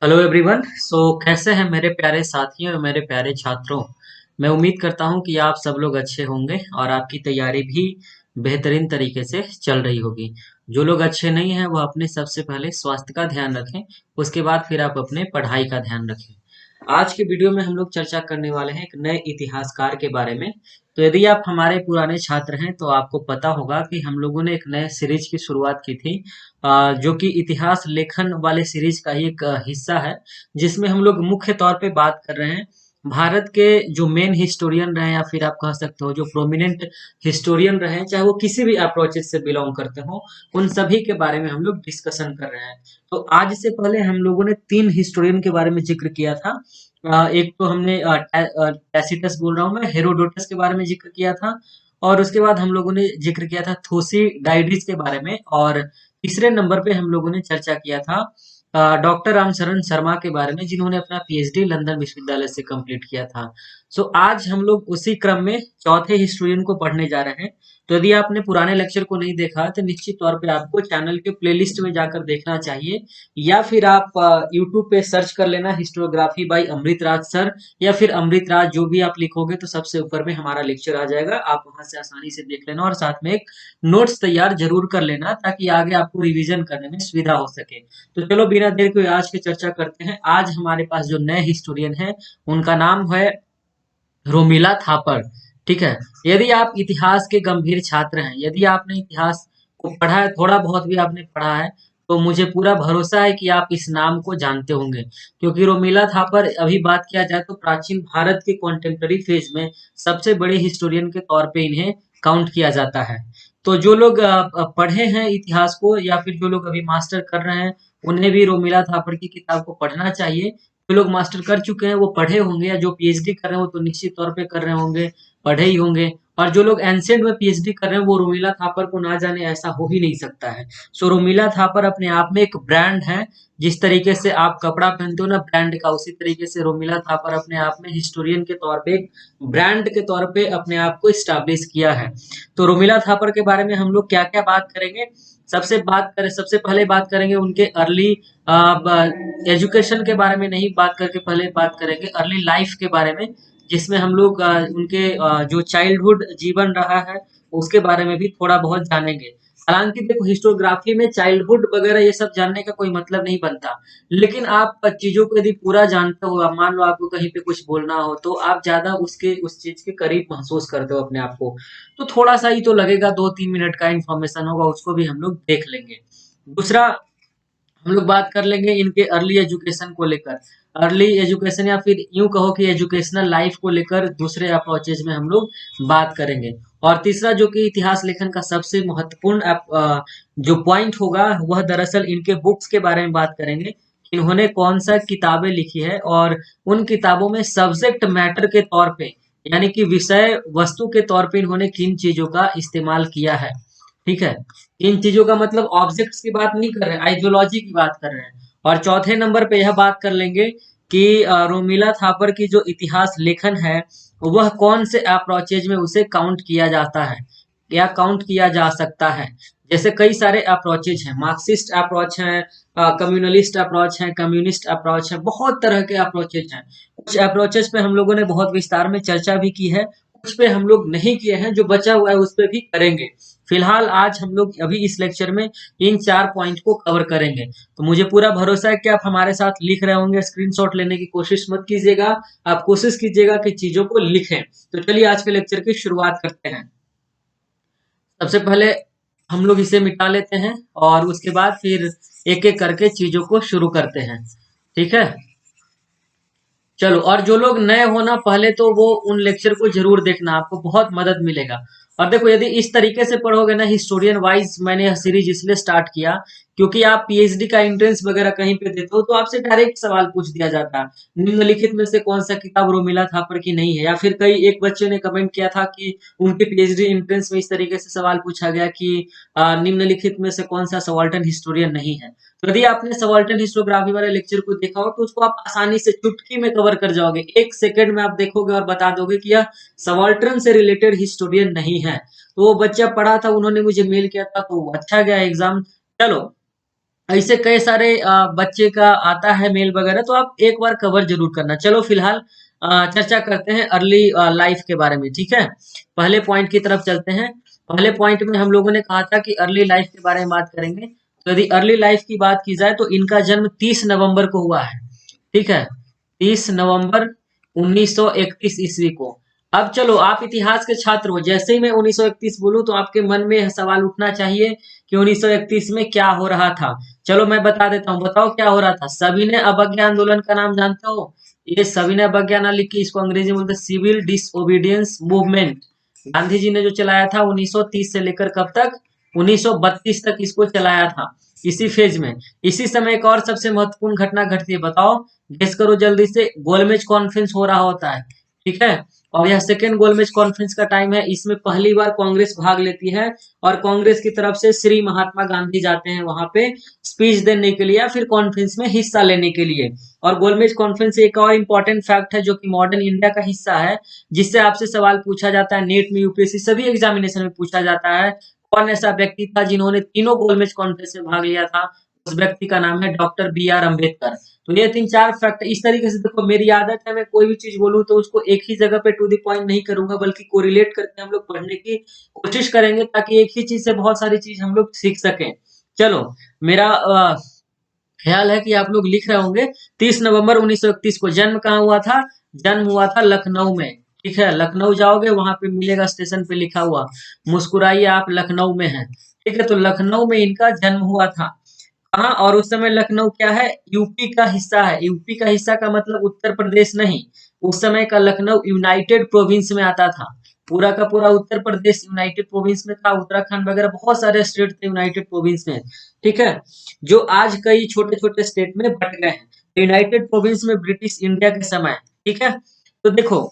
Hello everyone. कैसे हैं मेरे प्यारे साथियों और मेरे प्यारे छात्रों। मैं उम्मीद करता हूं कि आप सब लोग अच्छे होंगे और आपकी तैयारी भी बेहतरीन तरीके से चल रही होगी। जो लोग अच्छे नहीं हैं वो अपने सबसे पहले स्वास्थ्य का ध्यान रखें। उसके बाद फिर आप अपने पढ़ाई का ध्यान रखें। आज के वीडियो में हम लोग चर्चा करने वाले हैं एक नए इतिहासकार के बारे में। तो यदि आप हमारे पुराने छात्र हैं तो आपको पता होगा कि हम लोगों ने एक नए सीरीज की शुरुआत की थी, जो कि इतिहास लेखन वाले सीरीज का ही एक हिस्सा है, जिसमें हम लोग मुख्य तौर पे बात कर रहे हैं भारत के जो मेन हिस्टोरियन रहे, या फिर आप कह सकते हो जो प्रोमिनेंट हिस्टोरियन रहे, चाहे वो किसी भी अप्रोचेस से बिलोंग करते हो, उन सभी के बारे में हम लोग डिस्कशन कर रहे हैं। तो आज से पहले हम लोगों ने तीन हिस्टोरियन के बारे में जिक्र किया था। एक तो हमने टैसिटस बोल रहा हूँ मैं, हेरोडोटस के बारे में जिक्र किया था। और उसके बाद हम लोगों ने जिक्र किया था थोसी के बारे में। और तीसरे नंबर पे हम लोगों ने चर्चा किया था डॉक्टर रामचरण शर्मा के बारे में, जिन्होंने अपना पीएचडी लंदन विश्वविद्यालय से कंप्लीट किया था। आज हम लोग उसी क्रम में चौथे हिस्टोरियन को पढ़ने जा रहे हैं। तो यदि आपने पुराने लेक्चर को नहीं देखा तो निश्चित तौर पे आपको चैनल के प्लेलिस्ट में जाकर देखना चाहिए, या फिर आप यूट्यूब पे सर्च कर लेना हिस्टोग्राफी बाय अमृतराज सर, या फिर अमृतराज जो भी आप लिखोगे तो सबसे ऊपर में हमारा लेक्चर आ जाएगा। आप वहां से आसानी से देख लेना और साथ में एक नोट्स तैयार जरूर कर लेना, ताकि आगे आपको रिवीजन करने में सुविधा हो सके। तो चलो बिना देर के आज की चर्चा करते हैं। आज हमारे पास जो नए हिस्टोरियन है उनका नाम है रोमिला थापर। ठीक है। यदि आप इतिहास के गंभीर छात्र हैं, यदि आपने इतिहास को पढ़ा है, थोड़ा बहुत भी आपने पढ़ा है, तो मुझे पूरा भरोसा है कि आप इस नाम को जानते होंगे। क्योंकि रोमिला थापर, अभी बात किया जाए तो प्राचीन भारत के कॉन्टेम्पररी फेज में सबसे बड़े हिस्टोरियन के तौर पे इन्हें काउंट किया जाता है। तो जो लोग पढ़े हैं इतिहास को, या फिर जो लोग अभी मास्टर कर रहे हैं, उन्हें भी रोमिला थापर की किताब को पढ़ना चाहिए। जो लोग मास्टर कर चुके हैं वो पढ़े होंगे, या जो पीएचडी कर रहे हो तो निश्चित तौर पे कर रहे होंगे, पढ़े ही होंगे। और जो लोग एंशिएंट में पीएचडी कर रहे हैं वो रोमिला थापर को ना जाने, ऐसा हो ही नहीं सकता है। रोमिला थापर अपने आप में एक ब्रांड है। जिस तरीके से आप कपड़ा पहनते हो ना ब्रांड का, उसी तरीके से रोमिला थापर अपने आप में हिस्टोरियन के तौर पे एक ब्रांड के तौर पे अपने आप को स्टैब्लिश किया है। तो रोमिला थापर के बारे में हम लोग क्या क्या बात करेंगे। सबसे पहले बात करेंगे उनके अर्ली एजुकेशन के बारे में, नहीं बात करके पहले बात करेंगे अर्ली लाइफ के बारे में, जिसमें हम लोग उनके जो चाइल्डहुड जीवन रहा है उसके बारे में भी थोड़ा बहुत जानेंगे। हालांकि देखो, हिस्टोग्राफी में चाइल्डहुड वगैरह ये सब जानने का कोई मतलब नहीं बनता, लेकिन आप चीजों को यदि पूरा जानते हो, मान लो आपको कहीं पे कुछ बोलना हो, तो आप ज्यादा उस चीज के करीब महसूस करते हो अपने आप को। तो थोड़ा सा ही तो लगेगा, 2-3 मिनट का इंफॉर्मेशन होगा, उसको भी हम लोग देख लेंगे। दूसरा, हम लोग बात कर लेंगे इनके अर्ली एजुकेशन को लेकर। अर्ली एजुकेशन, या फिर यूं कहो कि एजुकेशनल लाइफ को लेकर दूसरे अप्रोचेज में हम लोग बात करेंगे। और तीसरा, जो कि इतिहास लेखन का सबसे महत्वपूर्ण जो पॉइंट होगा, वह दरअसल इनके बुक्स के बारे में बात करेंगे। इन्होंने कौन सा किताबें लिखी है, और उन किताबों में सब्जेक्ट मैटर के तौर पे, यानी कि विषय वस्तु के तौर पे इन्होंने किन चीजों का इस्तेमाल किया है। ठीक है। इन चीजों का मतलब ऑब्जेक्ट्स की बात नहीं कर रहे हैं, आइडियोलॉजी की बात कर रहे हैं। और चौथे नंबर पे यह बात कर लेंगे कि रोमिला थापर की जो इतिहास लेखन है, वह कौन से अप्रोचेज में उसे काउंट किया जाता है, या काउंट किया जा सकता है। जैसे कई सारे अप्रोचेज हैं, मार्क्सिस्ट अप्रोच है, कम्युनलिस्ट अप्रोच है, कम्युनिस्ट अप्रोच है, बहुत तरह के अप्रोचेज हैं। कुछ अप्रोचेज पे हम लोगों ने बहुत विस्तार में चर्चा भी की है, कुछ पे हम लोग नहीं किए हैं, जो बचा हुआ है उस पे भी करेंगे। फिलहाल आज हम लोग अभी इस लेक्चर में इन 4 पॉइंट को कवर करेंगे। तो मुझे पूरा भरोसा है कि आप हमारे साथ लिख रहे होंगे, स्क्रीनशॉट लेने की कोशिश मत कीजिएगा। आप कोशिश कीजिएगा कि चीजों को लिखें। तो चलिए आज के लेक्चर की शुरुआत करते हैं। सबसे पहले हम लोग इसे मिटा लेते हैं, और उसके बाद फिर एक एक करके चीजों को शुरू करते हैं। ठीक है। चलो, और जो लोग नए हो ना, पहले तो वो उन लेक्चर को जरूर देखना, आपको बहुत मदद मिलेगा। और देखो, यदि इस तरीके से पढ़ोगे ना हिस्टोरियन वाइज, मैंने यह सीरीज इसलिए स्टार्ट किया क्योंकि आप पीएचडी का एंट्रेंस वगैरह कहीं पे देते हो तो आपसे डायरेक्ट सवाल पूछ दिया जाता है, निम्नलिखित में से कौन सा किताब रोमिला थापर की नहीं है। या फिर कई एक बच्चे ने कमेंट किया था कि उनके पीएचडी एंट्रेंस में इस तरीके से सवाल पूछा गया कि निम्नलिखित में से कौन सा सबाल्टर्न हिस्टोरियन नहीं है। तो यदि आपने सबाल्टर्न हिस्टोग्राफी वाले लेक्चर को देखा हो तो उसको आप आसानी से चुटकी में कवर कर जाओगे, 1 सेकंड में आप देखोगे और बता दोगे कि यह सबाल्टर्न से रिलेटेड हिस्टोरियन नहीं है। तो वो बच्चा पढ़ा था, उन्होंने मुझे मेल किया था, तो अच्छा गया एग्जाम। चलो, ऐसे कई सारे बच्चे का आता है मेल वगैरह, तो आप एक बार कवर जरूर करना। चलो फिलहाल चर्चा करते हैं अर्ली लाइफ के बारे में, ठीक है। पहले पॉइंट की तरफ चलते हैं। पहले पॉइंट में हम लोगों ने कहा था कि अर्ली लाइफ के बारे में बात करेंगे। तो यदि अर्ली लाइफ की बात की जाए तो इनका जन्म 30 नवंबर को हुआ है, ठीक है। 30 नवंबर 1931 ईस्वी को। अब चलो, आप इतिहास के छात्र हो, जैसे ही मैं 1931 बोलूं तो आपके मन में सवाल उठना चाहिए कि 1931 में क्या हो रहा था। चलो मैं बता देता हूँ, बताओ क्या हो रहा था। सविनय अवज्ञा आंदोलन का नाम जानते हो? ये सविनय अवज्ञा ना लिखी, इसको अंग्रेजी में बोलते हैं civil disobedience movement. Gandhi ji ने जो चलाया था 1930 से लेकर कब तक, 1932 तक इसको चलाया था। इसी फेज में, इसी समय एक और सबसे महत्वपूर्ण घटना घटती है, बताओ, गेस करो जल्दी से। गोलमेज कॉन्फ्रेंस हो रहा होता है, ठीक है। और यह सेकेंड गोलमेज कॉन्फ्रेंस का टाइम है। इसमें पहली बार कांग्रेस भाग लेती है, और कांग्रेस की तरफ से श्री महात्मा गांधी जाते हैं वहां पे स्पीच देने के लिए या फिर कॉन्फ्रेंस में हिस्सा लेने के लिए। और गोलमेज कॉन्फ्रेंस एक और इम्पोर्टेंट फैक्ट है जो कि मॉडर्न इंडिया का हिस्सा है, जिससे आपसे सवाल पूछा जाता है नेट में, यूपीएससी सभी एग्जामिनेशन में पूछा जाता है। कौन ऐसा व्यक्ति था जिन्होंने तीनों गोलमेज कॉन्फ्रेंस में भाग लिया था? उस व्यक्ति का नाम है डॉक्टर बी आर अम्बेडकर। तो ये 3-4 फैक्ट इस तरीके से, देखो मेरी आदत है, मैं कोई भी चीज बोलूं तो उसको एक ही जगह पे टू द पॉइंट नहीं करूंगा, बल्कि कोरिलेट करके हम लोग पढ़ने की कोशिश करेंगे, ताकि एक ही चीज से बहुत सारी चीज हम लोग सीख सकें। चलो, मेरा ख्याल है कि आप लोग लिख रहे होंगे। 30 नवंबर 1931 को जन्म कहाँ हुआ था? जन्म हुआ था लखनऊ में, ठीक है। लखनऊ जाओगे, वहां पे मिलेगा स्टेशन पे लिखा हुआ, मुस्कुराइए आप लखनऊ में हैं, ठीक है। तो लखनऊ में इनका जन्म हुआ था। हाँ, और उस समय लखनऊ क्या है? यूपी का हिस्सा है। यूपी का हिस्सा का मतलब उत्तर प्रदेश नहीं। उस समय का लखनऊ यूनाइटेड प्रोविंस में आता था। पूरा का पूरा उत्तर प्रदेश यूनाइटेड प्रोविंस में था। उत्तराखंड वगैरह बहुत सारे स्टेट थे यूनाइटेड प्रोविंस में, ठीक है, जो आज कई छोटे छोटे स्टेट में बट गए हैं। यूनाइटेड प्रोविंस में ब्रिटिश इंडिया के समय, ठीक है। तो देखो,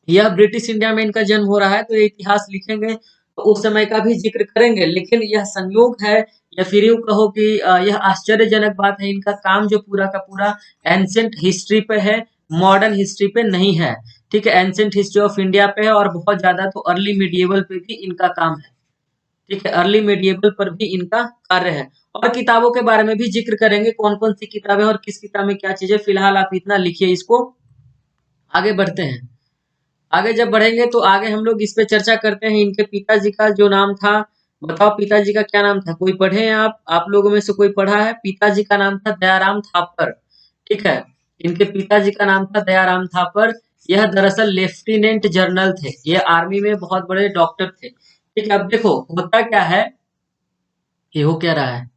यह ब्रिटिश इंडिया में इनका जन्म हो रहा है, तो ये इतिहास लिखेंगे तो उस समय का भी जिक्र करेंगे। लेकिन यह संयोग है, या फिर यूं कहो कि यह आश्चर्यजनक बात है, इनका काम जो पूरा का पूरा एंशिएंट हिस्ट्री पे है, मॉडर्न हिस्ट्री पे नहीं है, ठीक है। एंशिएंट हिस्ट्री ऑफ इंडिया पे है, और बहुत ज्यादा तो अर्ली मिडिएवल पे भी इनका काम है, ठीक है। अर्ली मिडिएवल पर भी इनका कार्य है। और किताबों के बारे में भी जिक्र करेंगे, कौन कौन सी किताबें और किस किताब में क्या चीजें। फिलहाल आप इतना लिखिए इसको, आगे बढ़ते हैं। आगे जब बढ़ेंगे तो आगे हम लोग इस पे चर्चा करते हैं। इनके पिताजी का जो नाम था, बताओ पिताजी का क्या नाम था? कोई पढ़े हैं आप लोगों में से कोई पढ़ा है? पिताजी का नाम था दयाराम थापर, ठीक है। इनके पिताजी का नाम था दयाराम थापर। यह दरअसल लेफ्टिनेंट जनरल थे, ये आर्मी में बहुत बड़े डॉक्टर थे, ठीक है। अब देखो होता क्या है, ये हो क्या रहा है,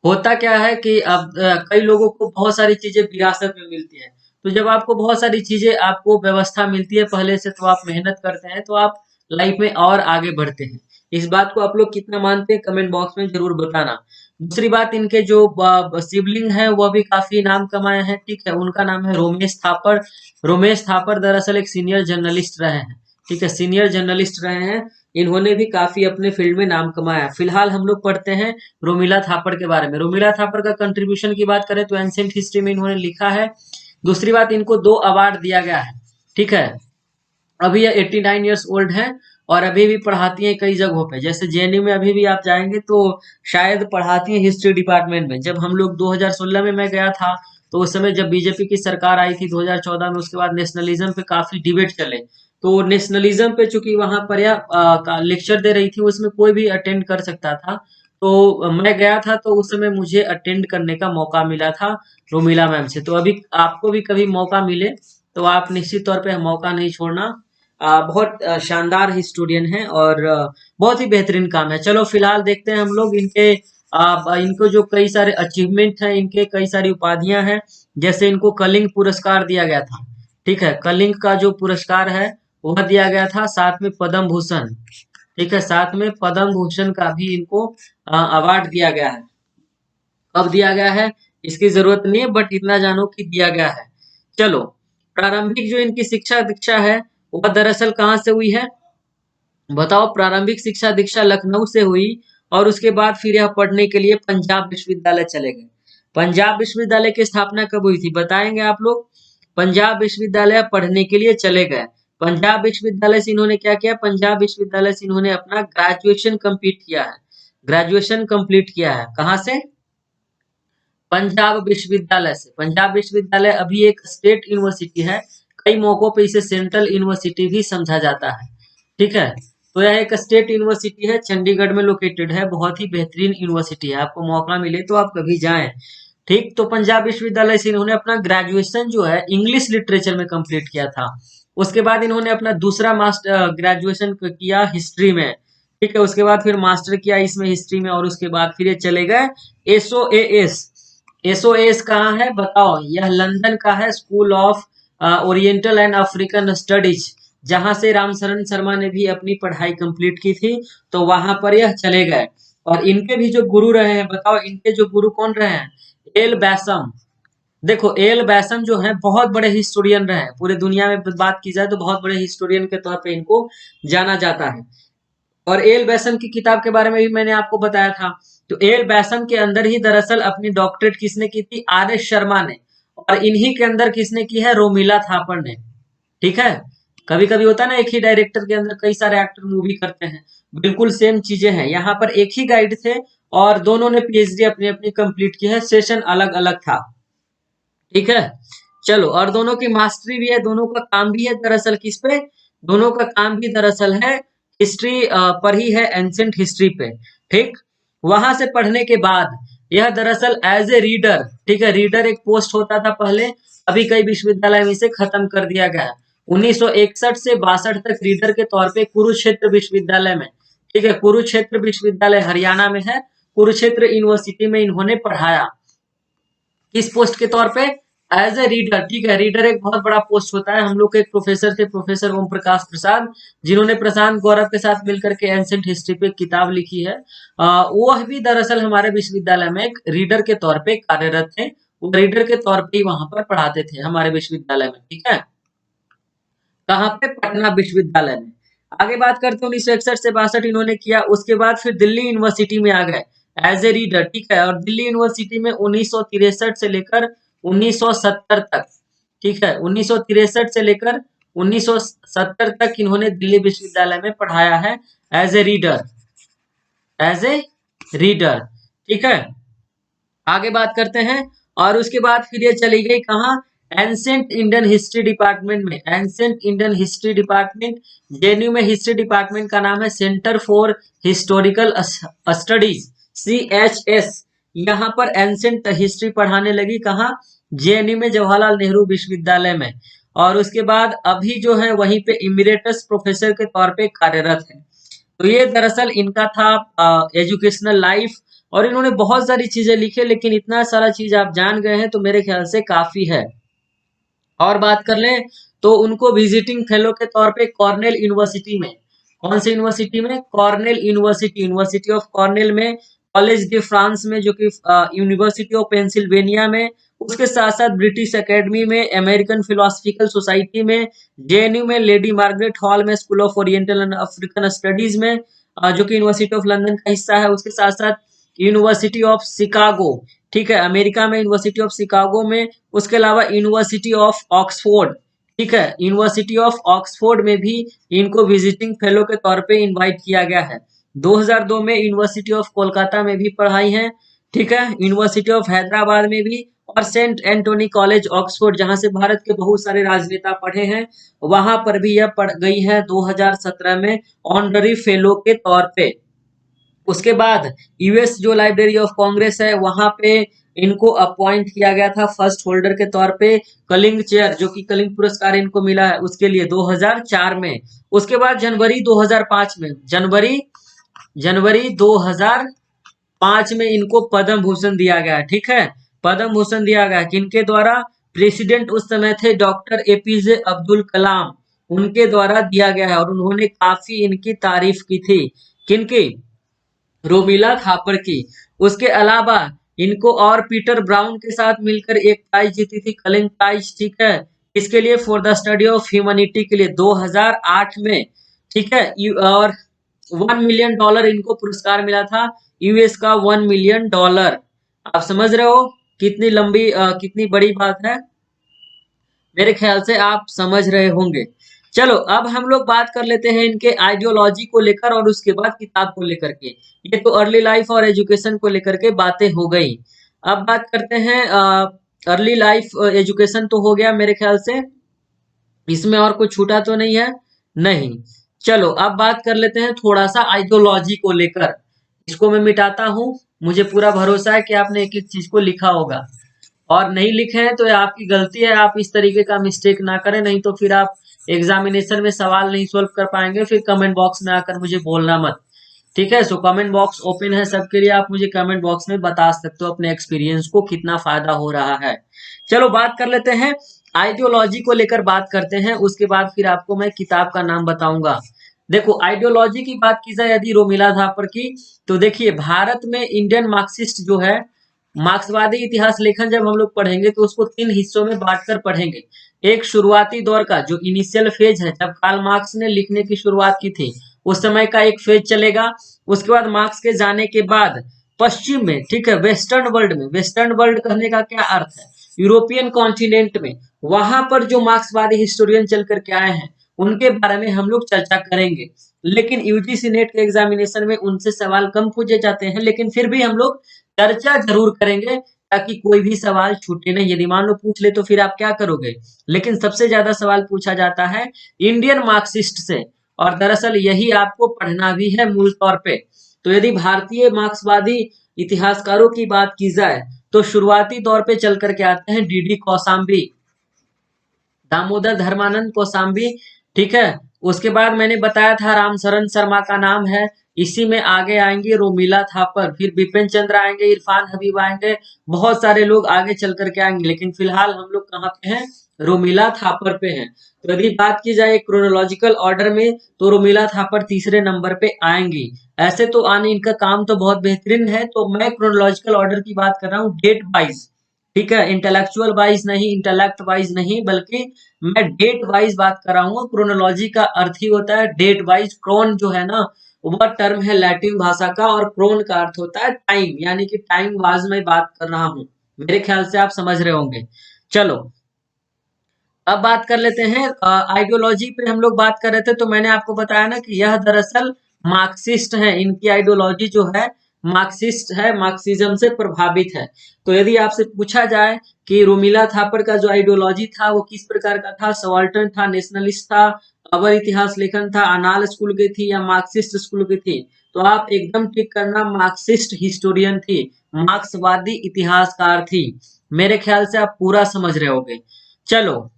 होता क्या है कि अब कई लोगों को बहुत सारी चीजें विरासत में मिलती है। तो जब आपको बहुत सारी चीजें, आपको व्यवस्था मिलती है पहले से, तो आप मेहनत करते हैं, तो आप लाइफ में और आगे बढ़ते हैं। इस बात को आप लोग कितना मानते हैं कमेंट बॉक्स में जरूर बताना। दूसरी बात, इनके जो सिबलिंग है वह भी काफी नाम कमाए हैं, ठीक है। उनका नाम है रोमेश थापर। रोमेश थापर दरअसल एक सीनियर जर्नलिस्ट रहे हैं, ठीक है, सीनियर जर्नलिस्ट रहे हैं। इन्होंने भी काफी अपने फील्ड में नाम कमाया। फिलहाल हम लोग पढ़ते हैं रोमिला थापर के बारे में। रोमिला थापर का कंट्रीब्यूशन की बात करें तो एंशिएंट हिस्ट्री में इन्होंने लिखा है। दूसरी बात, इनको 2 अवार्ड दिया गया है, ठीक है। अभी ये 89 ईयर्स ओल्ड है, और अभी भी पढ़ाती हैं कई जगहों पे। जैसे जेएनयू में अभी भी आप जाएंगे तो शायद पढ़ाती हैं हिस्ट्री डिपार्टमेंट में। जब हम लोग 2016 में मैं गया था, तो उस समय जब बीजेपी की सरकार आई थी 2014 में, उसके बाद नेशनलिज्म पे काफी डिबेट चले। तो नेशनलिज्म पे चूंकि वहां पर यह लेक्चर दे रही थी, उसमें कोई भी अटेंड कर सकता था। तो मैं गया था, तो उस समय मुझे अटेंड करने का मौका मिला था रोमिला मैम से। तो अभी आपको भी कभी मौका मिले तो आप निश्चित तौर पे मौका नहीं छोड़ना। बहुत शानदार हिस्टोरियन है, और बहुत ही बेहतरीन काम है। चलो फिलहाल देखते हैं हम लोग इनके इनको जो कई सारे अचीवमेंट हैं, इनके कई सारी उपाधियां हैं। जैसे इनको कलिंग पुरस्कार दिया गया था, ठीक है। कलिंग का जो पुरस्कार है वह दिया गया था, साथ में पद्म भूषण, ठीक है, साथ में पद्म भूषण का भी इनको अवार्ड दिया गया है। कब दिया गया है इसकी जरूरत नहीं है, बट इतना जानो कि दिया गया है। चलो, प्रारंभिक जो इनकी शिक्षा दीक्षा है वह दरअसल कहाँ से हुई है? बताओ। प्रारंभिक शिक्षा दीक्षा लखनऊ से हुई, और उसके बाद फिर यह पढ़ने के लिए पंजाब विश्वविद्यालय चले गए। पंजाब विश्वविद्यालय की स्थापना कब हुई थी बताएंगे आप लोग? पंजाब विश्वविद्यालय पढ़ने के लिए चले गए। पंजाब विश्वविद्यालय से इन्होंने क्या किया? पंजाब विश्वविद्यालय से इन्होंने अपना ग्रेजुएशन कंप्लीट किया है। ग्रेजुएशन कंप्लीट किया है कहाँ से? पंजाब विश्वविद्यालय से। पंजाब विश्वविद्यालय अभी एक स्टेट यूनिवर्सिटी है, कई मौकों पे इसे सेंट्रल यूनिवर्सिटी भी समझा जाता है। ठीक है, तो यह एक स्टेट यूनिवर्सिटी है, चंडीगढ़ में लोकेटेड है, बहुत ही बेहतरीन यूनिवर्सिटी है, आपको मौका मिले तो आप कभी जाएं। ठीक, तो पंजाब विश्वविद्यालय से इन्होंने अपना ग्रेजुएशन जो है इंग्लिश लिटरेचर में कंप्लीट किया था। उसके बाद इन्होंने अपना दूसरा मास्टर ग्रेजुएशन किया हिस्ट्री में। ठीक है, उसके बाद फिर मास्टर किया इसमें हिस्ट्री में, और उसके बाद फिर ये चले गए एसओएएस। एसओएस कहाँ है बताओ? यह लंदन का है, school of oriental and African studies, जहां से रामशरण शर्मा ने भी अपनी पढ़ाई कंप्लीट की थी, तो वहां पर यह चले गए। और इनके भी जो गुरु रहे हैं, बताओ इनके जो गुरु कौन रहे हैं? एल बैसम। देखो एल बैसम जो है बहुत बड़े हिस्टोरियन रहे हैं, पूरे दुनिया में बात की जाए तो बहुत बड़े हिस्टोरियन के तौर पे इनको जाना जाता है। और एल बैसम की किताब के बारे में भी मैंने आपको बताया था। तो एल बैसम के अंदर ही दरअसल अपनी डॉक्टरेट किसने की थी? आर एस शर्मा ने। और इन्हीं के अंदर किसने की है? रोमिला थापर ने। ठीक है, कभी कभी होता है ना एक ही डायरेक्टर के अंदर कई सारे एक्टर मूवी करते हैं, बिल्कुल सेम चीजें हैं। यहाँ पर एक ही गाइड थे और दोनों ने पीएचडी अपनी अपनी कंप्लीट की है, सेशन अलग अलग था। ठीक है, चलो, और दोनों की मास्टरी भी है, दोनों का काम भी है दरअसल किस पे? दोनों का काम भी दरअसल है हिस्ट्री पर ही है, एंशिएंट हिस्ट्री पे। ठीक, वहां से पढ़ने के बाद यह दरअसल एज ए रीडर, ठीक है, रीडर एक पोस्ट होता था पहले, अभी कई विश्वविद्यालय में इसे खत्म कर दिया गया। 1961 से 62 तक रीडर के तौर पे कुरुक्षेत्र विश्वविद्यालय में, ठीक है, कुरुक्षेत्र विश्वविद्यालय हरियाणा में है, कुरुक्षेत्र यूनिवर्सिटी में इन्होंने पढ़ाया। किस पोस्ट के तौर पे? As a reader. ठीक है, रीडर एक बहुत बड़ा पोस्ट होता है। हम लोग के एक प्रोफेसर थे, प्रोफेसर ओम प्रकाश प्रसाद, जिन्होंने प्रशांत गौरव के साथ मिलकर के एंशिएंट हिस्ट्री पे किताब लिखी है। वो भी दरअसल हमारे विश्वविद्यालय में एक रीडर के तौर पे कार्यरत थे, वो रीडर के तौर पे ही वहां पर पढ़ाते थे हमारे विश्वविद्यालय में। ठीक है, कहाँ पे? पटना विश्वविद्यालय में। आगे बात करते हैं 1961 से 62 इन्होंने किया, उसके बाद फिर दिल्ली यूनिवर्सिटी में आ गए एज ए रीडर। ठीक है, और दिल्ली यूनिवर्सिटी में 1963 से लेकर 1970 तक, ठीक है, 1963 से लेकर 1970 तक इन्होंने दिल्ली विश्वविद्यालय में पढ़ाया है as a reader, as a reader. ठीक है, आगे बात करते हैं। और उसके बाद फिर ये चली गई कहाँ? एंशिएंट इंडियन हिस्ट्री डिपार्टमेंट में। Ancient Indian history department, JNU में हिस्ट्री डिपार्टमेंट का नाम है centre for historical studies, CHS. यहाँ पर एंशिएंट हिस्ट्री पढ़ाने लगी कहाँ? जेएनयू में, जवाहरलाल नेहरू विश्वविद्यालय में। और उसके बाद अभी जो है वहीं पे इमिरेटस प्रोफेसर के तौर पे कार्यरत है। तो ये दरअसल इनका था एजुकेशनल लाइफ, और इन्होंने बहुत सारी चीजें लिखी, लेकिन इतना सारा चीज आप जान गए हैं तो मेरे ख्याल से काफी है। और बात कर लें तो उनको विजिटिंग फेलो के तौर पे कॉर्नेल यूनिवर्सिटी में, कौन सी यूनिवर्सिटी में? Cornell university, university of Cornell में, कॉलेज डी फ्रांस में जो कि यूनिवर्सिटी ऑफ पेंसिल्वेनिया में, उसके साथ साथ ब्रिटिश एकेडमी में, अमेरिकन फिलोसफिकल सोसाइटी में, जेएनयू में, लेडी मार्गरेट हॉल में, school of oriental and African studies में, जो कि यूनिवर्सिटी ऑफ लंदन का हिस्सा है, उसके साथ साथ यूनिवर्सिटी ऑफ शिकागो, ठीक है, अमेरिका में यूनिवर्सिटी ऑफ शिकागो में, उसके अलावा यूनिवर्सिटी ऑफ ऑक्सफोर्ड, ठीक है, यूनिवर्सिटी ऑफ ऑक्सफोर्ड में भी इनको विजिटिंग फेलो के तौर पे इनवाइट किया गया है। 2002 में यूनिवर्सिटी ऑफ कोलकाता में भी पढ़ाई है। ठीक है, यूनिवर्सिटी ऑफ हैदराबाद में भी, और सेंट एंटोनी कॉलेज ऑक्सफोर्ड, जहां से भारत के बहुत सारे राजनेता पढ़े हैं, वहां पर भी यह पढ़ गई है 2017 में ऑनररी फेलो के तौर पे। उसके बाद यूएस जो लाइब्रेरी ऑफ कांग्रेस है वहां पे इनको अपॉइंट किया गया था फर्स्ट होल्डर के तौर पे, कलिंग चेयर, जो कि कलिंग पुरस्कार इनको मिला है उसके लिए 2004 में। उसके बाद जनवरी 2005 में, जनवरी 2005 में इनको पद्म भूषण दिया गया। ठीक है, पद्म भूषण दिया गया किनके द्वारा? प्रेसिडेंट उस समय थे डॉक्टर एपीजे अब्दुल कलाम, उनके द्वारा दिया गया है, और उन्होंने काफी इनकी तारीफ की थी। किनकी? रोमिला थापर की। उसके अलावा इनको और पीटर ब्राउन के साथ मिलकर एक प्राइज जीती थी, कलिंग प्राइज। ठीक है, इसके लिए for the study of humanity के लिए 2008 में। ठीक है, और $1 मिलियन इनको पुरस्कार मिला था, यूएस का $1 मिलियन। आप समझ रहे हो कितनी लंबी कितनी बड़ी बात है? मेरे ख्याल से आप समझ रहे होंगे। चलो अब हम लोग बात कर लेते हैं इनके आइडियोलॉजी को लेकर, और उसके बाद किताब को लेकर के। ये तो अर्ली लाइफ और एजुकेशन को लेकर के बातें हो गई। अब बात करते हैं अर्ली लाइफ एजुकेशन तो हो गया मेरे ख्याल से, इसमें और कुछ छूटा तो नहीं है? नहीं। चलो अब बात कर लेते हैं थोड़ा सा आइडियोलॉजी को लेकर। इसको मैं मिटाता हूँ। मुझे पूरा भरोसा है कि आपने एक एक चीज को लिखा होगा, और नहीं लिखे हैं तो ये आपकी गलती है। आप इस तरीके का मिस्टेक ना करें, नहीं तो फिर आप एग्जामिनेशन में सवाल नहीं सोल्व कर पाएंगे, फिर कमेंट बॉक्स में आकर मुझे बोलना मत। ठीक है, सो कमेंट बॉक्स ओपन है सबके लिए, आप मुझे कमेंट बॉक्स में बता सकते हो अपने एक्सपीरियंस को कितना फायदा हो रहा है। चलो बात कर लेते हैं, आइडियोलॉजी को लेकर बात करते हैं, उसके बाद फिर आपको मैं किताब का नाम बताऊंगा। देखो आइडियोलॉजी की बात की जाए यदि रोमिला थापर की, तो देखिए भारत में इंडियन मार्क्सिस्ट जो है, मार्क्सवादी इतिहास लेखन जब हम लोग पढ़ेंगे तो उसको तीन हिस्सों में बांटकर पढ़ेंगे। एक शुरुआती दौर का जो इनिशियल फेज है, जब कार्ल मार्क्स ने लिखने की शुरुआत की थी, उस समय का एक फेज चलेगा। उसके बाद मार्क्स के जाने के बाद पश्चिम में, ठीक है, वेस्टर्न वर्ल्ड में, वेस्टर्न वर्ल्ड कहने का क्या अर्थ है, यूरोपियन कॉन्टिनेंट में, वहां पर जो मार्क्सवादी हिस्टोरियन चल करके आए हैं उनके बारे में हम लोग चर्चा करेंगे। लेकिन यूजीसी नेट के एग्जामिनेशन में उनसे सवाल कम पूछे जाते हैं, लेकिन फिर भी हम लोग चर्चा जरूर करेंगे, ताकि कोई भी सवाल छूटे नहीं। यदि मान लो पूछ ले तो फिर आप क्या करोगे? लेकिन सबसे ज्यादा सवाल पूछा जाता है इंडियन मार्क्सिस्ट से, और दरअसल यही आपको पढ़ना भी है मूल तौर पे। तो यदि भारतीय मार्क्सवादी इतिहासकारों की बात की जाए तो शुरुआती दौर पे चल करके आते हैं डीडी कौशाम्बी, दामोदर धर्मानंद कौशाम्बी, ठीक है। उसके बाद मैंने बताया था रामशरण शर्मा का नाम है, इसी में आगे आएंगे रोमिला थापर, फिर बिपिन चंद्र आएंगे, इरफान हबीब आएंगे, बहुत सारे लोग आगे चल करके आएंगे, लेकिन फिलहाल हम लोग कहाँ पे हैं? रोमिला थापर पे हैं। तो यदि बात की जाए क्रोनोलॉजिकल ऑर्डर में तो रोमिला थापर तीसरे नंबर पे आएंगी। ऐसे तो आने इनका काम तो बहुत बेहतरीन है, तो मैं क्रोनोलॉजिकल ऑर्डर की बात कर रहा हूँ डेट वाइज, ठीक है, इंटेलेक्चुअल वाइज नहीं, इंटेलेक्ट वाइज नहीं, बल्कि मैं डेट वाइज बात कर रहा हूँ। क्रोनोलॉजी का अर्थ ही होता है डेट वाइज। क्रोन जो है ना, वह टर्म है लैटिन भाषा का, और क्रोन का अर्थ होता है टाइम, यानी कि टाइम वाइज मैं बात कर रहा हूँ। मेरे ख्याल से आप समझ रहे होंगे। चलो अब बात कर लेते हैं आइडियोलॉजी पे हम लोग बात कर रहे थे, तो मैंने आपको बताया ना कि यह दरअसल मार्क्सिस्ट है, इनकी आइडियोलॉजी जो है मार्क्सिस्ट है, मार्क्सिज्म से प्रभावित है। तो यदि आपसे पूछा जाए कि रोमिला थापर का जो आइडियोलॉजी था वो किस प्रकार का था, सबाल्टर्न था, नेशनलिस्ट था, अवर इतिहास लेखन था, अनाल स्कूल की थी, या मार्क्सिस्ट स्कूल की थी, तो आप एकदम टिक करना मार्क्सिस्ट हिस्टोरियन थी, मार्क्सवादी इतिहासकार थी। मेरे ख्याल से आप पूरा समझ रहे होगे। चलो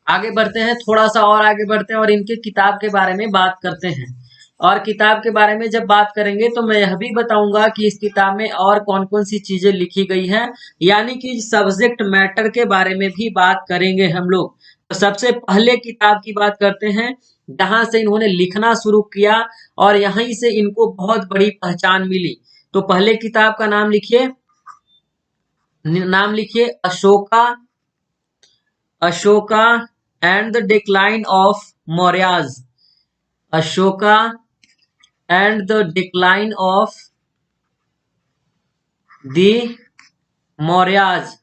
आगे बढ़ते हैं, थोड़ा सा और आगे बढ़ते हैं और इनके किताब के बारे में बात करते हैं। और किताब के बारे में जब बात करेंगे तो मैं यह भी बताऊंगा कि इस किताब में और कौन कौन सी चीजें लिखी गई हैं, यानी कि सब्जेक्ट मैटर के बारे में भी बात करेंगे हम लोग। तो सबसे पहले किताब की बात करते हैं जहां से इन्होंने लिखना शुरू किया और यहीं से इनको बहुत बड़ी पहचान मिली। तो पहले किताब का नाम लिखिए, नाम लिखिए Ashoka, Ashoka and the decline of Mauryas, Ashoka and the decline of the Mauryas.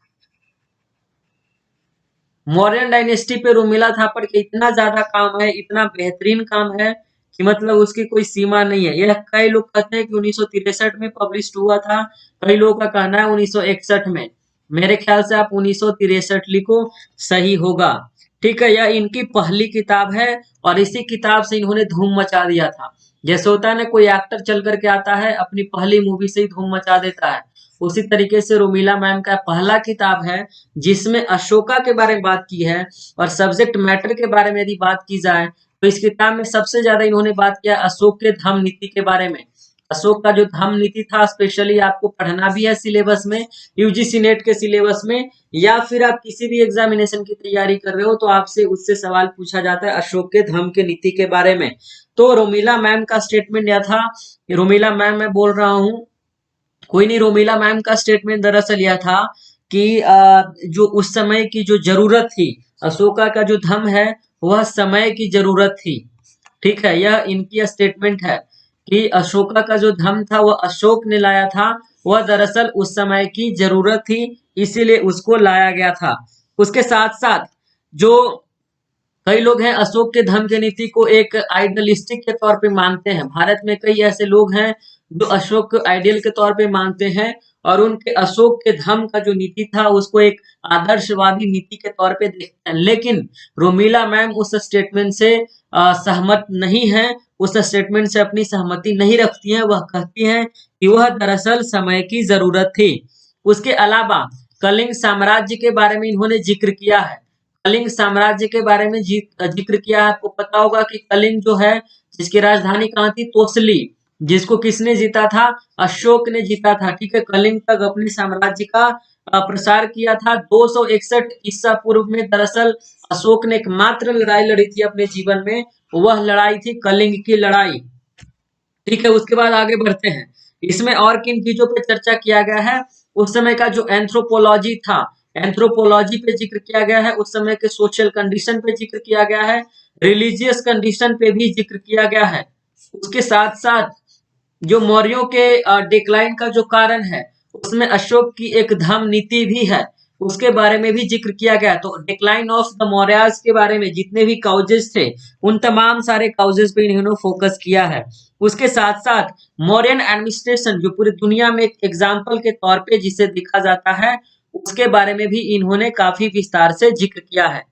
Mauryan dynasty पे रोमिला थापर के इतना ज्यादा काम है, इतना बेहतरीन काम है कि मतलब उसकी कोई सीमा नहीं है। यह कई लोग कहते हैं कि 1963 में पब्लिश हुआ था, कई लोगों का कहना है 1961 में। मेरे ख्याल से आप 1963 लिखो, सही होगा। ठीक है, यह इनकी पहली किताब है और इसी किताब से इन्होंने धूम मचा दिया था। जैसे होता है ना, कोई एक्टर चल करके आता है अपनी पहली मूवी से ही धूम मचा देता है, उसी तरीके से रोमिला मैम का पहला किताब है जिसमें अशोका के बारे में बात की है। और सब्जेक्ट मैटर के बारे में यदि बात की जाए तो इस किताब में सबसे ज्यादा इन्होंने बात किया अशोक के धम्म नीति के बारे में। अशोक का जो धम्म नीति था स्पेशली आपको पढ़ना भी है सिलेबस में, यूजीसी नेट के सिलेबस में, या फिर आप किसी भी एग्जामिनेशन की तैयारी कर रहे हो तो आपसे उससे सवाल पूछा जाता है अशोक के धम्म के नीति के बारे में। तो रोमिला मैम का स्टेटमेंट यह था, रोमिला मैम मैं बोल रहा हूँ, कोई नहीं, रोमिला मैम का स्टेटमेंट दरअसल यह था कि जो उस समय की जो जरूरत थी, अशोका का जो धम्म है वह समय की जरूरत थी। ठीक है, यह इनकी स्टेटमेंट है कि अशोका का जो धम्म था वह अशोक ने लाया था, वह दरअसल उस समय की जरूरत थी, इसीलिए उसको लाया गया था। उसके साथ साथ जो कई लोग हैं अशोक के धम्म की नीति को एक आइडलिस्टिक के तौर पे मानते हैं। भारत में कई ऐसे लोग हैं जो अशोक को आइडियल के तौर पे मानते हैं और उनके अशोक के धम्म का जो नीति था उसको एक आदर्शवादी नीति के तौर पे देखते हैं। लेकिन रोमिला मैम उस स्टेटमेंट से सहमत नहीं है, उस स्टेटमेंट से अपनी सहमति नहीं रखती हैं। वह कहती हैं कि वह दरअसल समय की जरूरत थी। उसके अलावा कलिंग साम्राज्य के बारे में इन्होंने जिक्र किया है। कलिंग साम्राज्य के बारे में जिक्र किया है। आपको पता होगा कि कलिंग जो है जिसकी राजधानी कहाँ थी, तोसली, जिसको किसने जीता था, अशोक ने जीता था। ठीक है, कलिंग तक अपने साम्राज्य का प्रसार किया था। 261 ईसा पूर्व में दरअसल अशोक ने एकमात्र लड़ाई लड़ी थी अपने जीवन में, वह लड़ाई थी कलिंग की लड़ाई। ठीक है, उसके बाद आगे बढ़ते हैं। इसमें और किन चीजों पे चर्चा किया गया है, उस समय का जो एंथ्रोपोलॉजी था, एंथ्रोपोलॉजी पे जिक्र किया गया है, उस समय के सोशल कंडीशन पे जिक्र किया गया है, रिलीजियस कंडीशन पे भी जिक्र किया गया है। उसके साथ साथ जो मौर्यों के डिक्लाइन का जो कारण है, उसमें अशोक की एक धम्म नीति भी है, उसके बारे में भी जिक्र किया गया। तो डिक्लाइन ऑफ द मौर्यास के बारे में जितने भी काउजेस थे, उन तमाम सारे काउजेस पे इन्होंने फोकस किया है। उसके साथ साथ मौर्यन एडमिनिस्ट्रेशन जो पूरी दुनिया में एक एग्जाम्पल के तौर पे जिसे देखा जाता है, उसके बारे में भी इन्होंने काफी विस्तार से जिक्र किया है।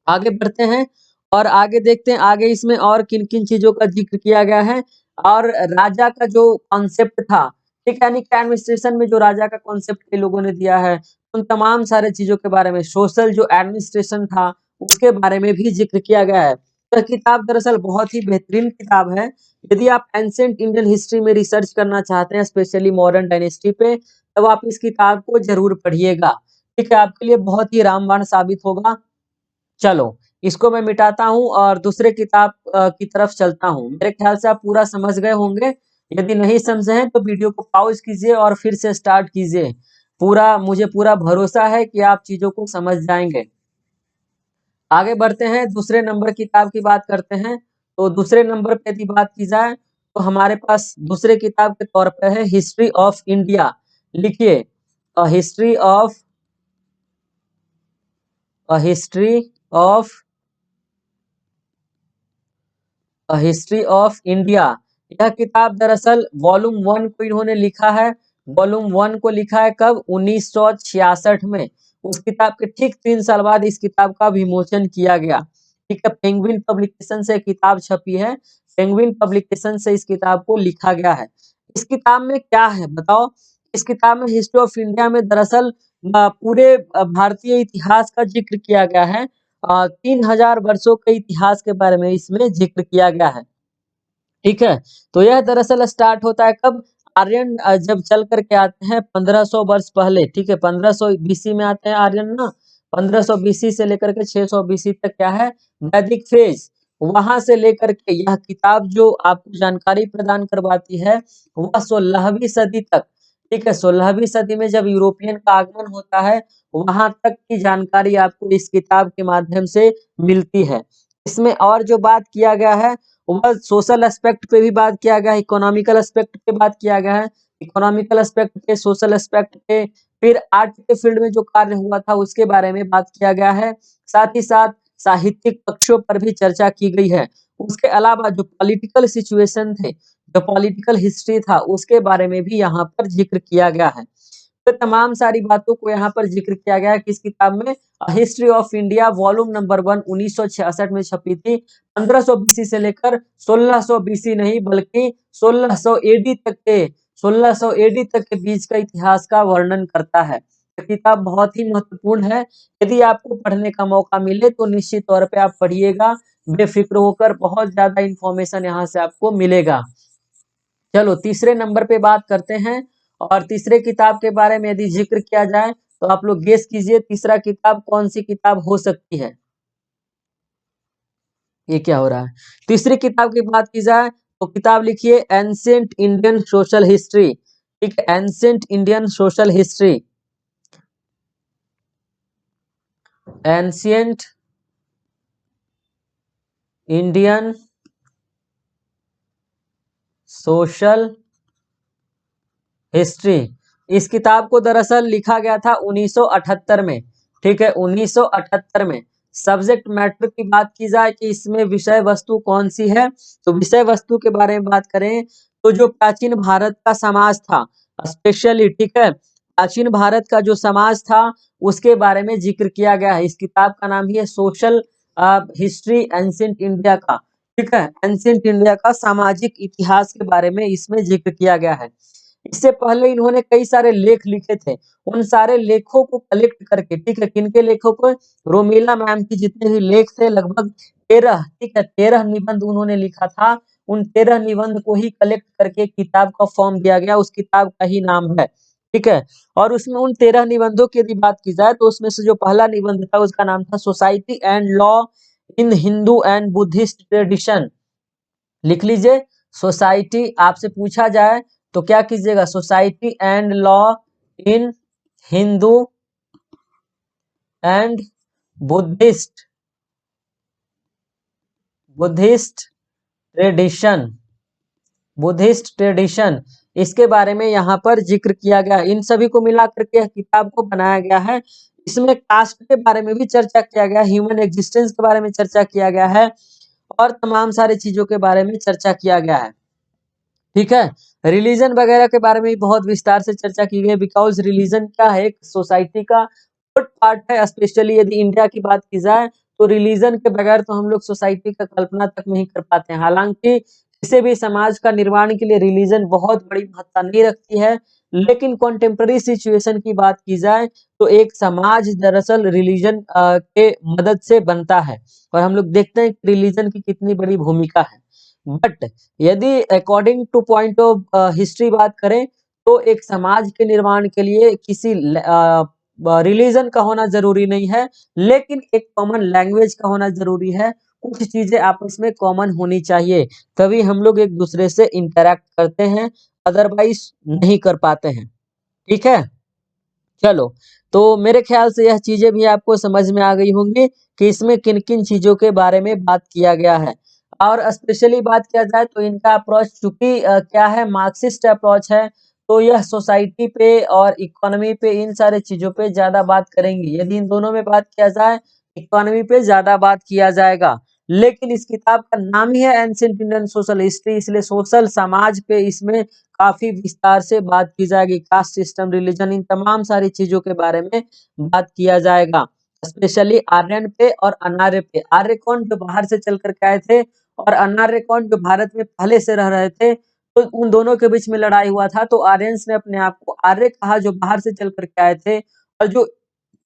आगे बढ़ते हैं और आगे देखते हैं आगे इसमें और किन किन चीजों का जिक्र किया गया है। और राजा का जो कॉन्सेप्ट था, ठीक है, यानी कि एडमिनिस्ट्रेशन में जो राजा का कॉन्सेप्ट लोगों ने दिया है, उन तमाम सारे चीजों के बारे में, सोशल जो एडमिनिस्ट्रेशन था उसके बारे में भी जिक्र किया गया है। तो किताब दरअसल बहुत ही बेहतरीन किताब है। यदि आप एंशिएंट इंडियन हिस्ट्री में रिसर्च करना चाहते हैं, स्पेशली मॉडर्न डायनेस्टी पे, तब आप इस किताब को जरूर पढ़िएगा। ठीक है, आपके लिए बहुत ही रामबाण साबित होगा। चलो, इसको मैं मिटाता हूँ और दूसरे किताब की तरफ चलता हूँ। मेरे ख्याल से आप पूरा समझ गए होंगे। यदि नहीं समझे हैं तो वीडियो को पॉज़ कीजिए और फिर से स्टार्ट कीजिए। मुझे पूरा भरोसा है कि आप चीज़ों को समझ जाएँगे। आगे बढ़ते हैं, दूसरे नंबर किताब की बात करते हैं। तो दूसरे नंबर पे यदि बात की जाए, तो हमारे पास दूसरे किताब के तौर पे है हिस्ट्री ऑफ इंडिया। लिखिए, a history of a history of a history of India. यह किताब दरअसल वॉल्यूम 1 को इन्होंने लिखा है। वॉल्यूम 1 को लिखा है कब? 1966 में। उस किताब के ठीक 3 साल बाद इस किताब का विमोचन किया गया। ठीक है, पेंगुइन पब्लिकेशन से किताब छपी है। पेंगुइन पब्लिकेशन से इस किताब को लिखा गया है। इस किताब में क्या है बताओ? इस किताब में हिस्ट्री ऑफ इंडिया में दरअसल पूरे भारतीय इतिहास का जिक्र किया गया है। 3000 वर्षों के इतिहास के बारे में इसमें जिक्र किया गया है। ठीक है, तो यह दरअसल स्टार्ट होता है कब? आर्यन जब चल कर के आते हैं 1500 वर्ष पहले। ठीक है, 1500 बीसी में आते हैं आर्यन ना। 1500 बीसी से लेकर के 600 बीसी तक क्या है? वैदिक फेज। वहां से लेकर के यह किताब जो आपको जानकारी प्रदान करवाती है, वह 16वीं सदी तक। ठीक है, 16वीं सदी में जब यूरोपियन का आगमन होता है, वहां तक की जानकारी आपको इस किताब के माध्यम से मिलती है। इसमें और जो बात किया गया है, वह सोशल एस्पेक्ट पे भी बात किया गया है, इकोनॉमिकल एस्पेक्ट पे बात किया गया है, इकोनॉमिकल एस्पेक्ट पे, सोशल एस्पेक्ट पे, फिर आर्ट के फील्ड में जो कार्य हुआ था उसके बारे में बात किया गया है। साथ ही साथ साहित्यिक पक्षों पर भी चर्चा की गई है। उसके अलावा जो पॉलिटिकल सिचुएशन थे, जो पॉलिटिकल हिस्ट्री था, उसके बारे में भी यहाँ पर जिक्र किया गया है। तो तमाम सारी बातों को यहाँ पर जिक्र किया गया है किस किताब में? History of India volume number 1 1966 में छपी थी। 1500 बीसी से लेकर 1600 बीसी नहीं बल्कि 1600 एडी तक के 1600 एडी तक के बीच का इतिहास का वर्णन करता है। यह किताब बहुत ही महत्वपूर्ण है। यदि आपको पढ़ने का मौका मिले तो निश्चित तौर पे आप पढ़िएगा, बेफिक्र होकर। बहुत ज्यादा इंफॉर्मेशन यहाँ से आपको मिलेगा। चलो तीसरे नंबर पे बात करते हैं और तीसरे किताब के बारे में यदि जिक्र किया जाए तो आप लोग गेस कीजिए तीसरा किताब कौन सी किताब हो सकती है? ये क्या हो रहा है? तीसरी किताब की बात की जाए तो किताब लिखिए एंशिएंट इंडियन सोशल हिस्ट्री। ठीक है, ancient Indian social history. Ancient Indian social history. इस किताब को दरअसल लिखा गया था 1978 में। ठीक है, 1978 में। सब्जेक्ट मैटर की बात की जाए कि इसमें विषय वस्तु कौन सी है, तो विषय वस्तु के बारे में बात करें तो जो प्राचीन भारत का समाज था, स्पेशली, ठीक है। प्राचीन भारत का जो समाज था उसके बारे में जिक्र किया गया है। इस किताब का नाम ही है सोशल हिस्ट्री एंशिएंट इंडिया का, ठीक है। एंशिएंट इंडिया का सामाजिक इतिहास के बारे में इसमें जिक्र किया गया है। इससे पहले इन्होंने कई सारे लेख लिखे थे। उन सारे लेखों को कलेक्ट करके, ठीक है, किनके लेखों को, रोमिला मैम की जितने भी लेख थे लगभग 13, ठीक है, 13 निबंध उन्होंने लिखा था। उन 13 निबंध को ही कलेक्ट करके किताब का फॉर्म दिया गया, उस किताब का ही नाम है, ठीक है। और उसमें उन 13 निबंधों की यदि बात की जाए तो उसमें से जो पहला निबंध था उसका नाम था society and law in Hindu and Buddhist tradition. लिख लीजिए, सोसाइटी, आपसे पूछा जाए तो क्या कीजिएगा, society and law in Hindu and Buddhist Buddhist tradition, Buddhist tradition, इसके बारे में यहाँ पर जिक्र किया गया। इन सभी को मिला करके किताब को बनाया गया है। इसमें कास्ट के बारे में भी चर्चा किया गया, ह्यूमन एग्जिस्टेंस के बारे में चर्चा किया गया है और तमाम सारी चीजों के बारे में चर्चा किया गया है, ठीक है। रिलीजन वगैरह के बारे में भी बहुत विस्तार से चर्चा की गई, बिकॉज रिलीजन क्या है, एक सोसाइटी का गुड पार्ट है। स्पेशली यदि इंडिया की बात की जाए तो रिलीजन के बगैर तो हम लोग सोसाइटी का कल्पना तक नहीं कर पाते हैं। हालांकि किसी भी समाज का निर्माण के लिए रिलीजन बहुत बड़ी महत्ता नहीं रखती है, लेकिन कॉन्टेम्पररी सिचुएशन की बात की जाए तो एक समाज दरअसल रिलीजन के मदद से बनता है और हम लोग देखते हैं रिलीजन की कितनी बड़ी भूमिका है। बट यदि according two point of history बात करें तो एक समाज के निर्माण के लिए किसी रिलीजन का होना जरूरी नहीं है, लेकिन एक कॉमन लैंग्वेज का होना जरूरी है। कुछ चीजें आपस में कॉमन होनी चाहिए, तभी हम लोग एक दूसरे से इंटरेक्ट करते हैं, अदरवाइज नहीं कर पाते हैं, ठीक है। चलो, तो मेरे ख्याल से यह चीजें भी आपको समझ में आ गई होंगी कि इसमें किन किन चीजों के बारे में बात किया गया है। और स्पेशली बात किया जाए तो इनका अप्रोच चूंकि क्या है, मार्क्सिस्ट अप्रोच है, तो यह सोसाइटी पे और इकोनॉमी पे, इन सारे चीजों पे ज्यादा बात करेंगे। यदि इन दोनों में बात किया जाए, इकोनॉमी पे ज्यादा बात किया जाएगा। लेकिन इस किताब का नाम ही है एंशिएंट इंडियन सोशल हिस्ट्री, इसलिए सोशल समाज पे इसमें काफी विस्तार से बात की जाएगी। कास्ट सिस्टम, रिलीजन, इन तमाम सारी चीजों के बारे में बात किया जाएगा। स्पेशली आर्यन पे और अनार्य पे। आर्य कौन, जो बाहर से चल करके आए थे, और अनार्य कौन, जो भारत में पहले से रह रहे थे। तो उन दोनों के बीच में लड़ाई हुआ था, तो आर्यंस ने अपने आप को आर्य कहा जो बाहर से चल करके आए थे, और जो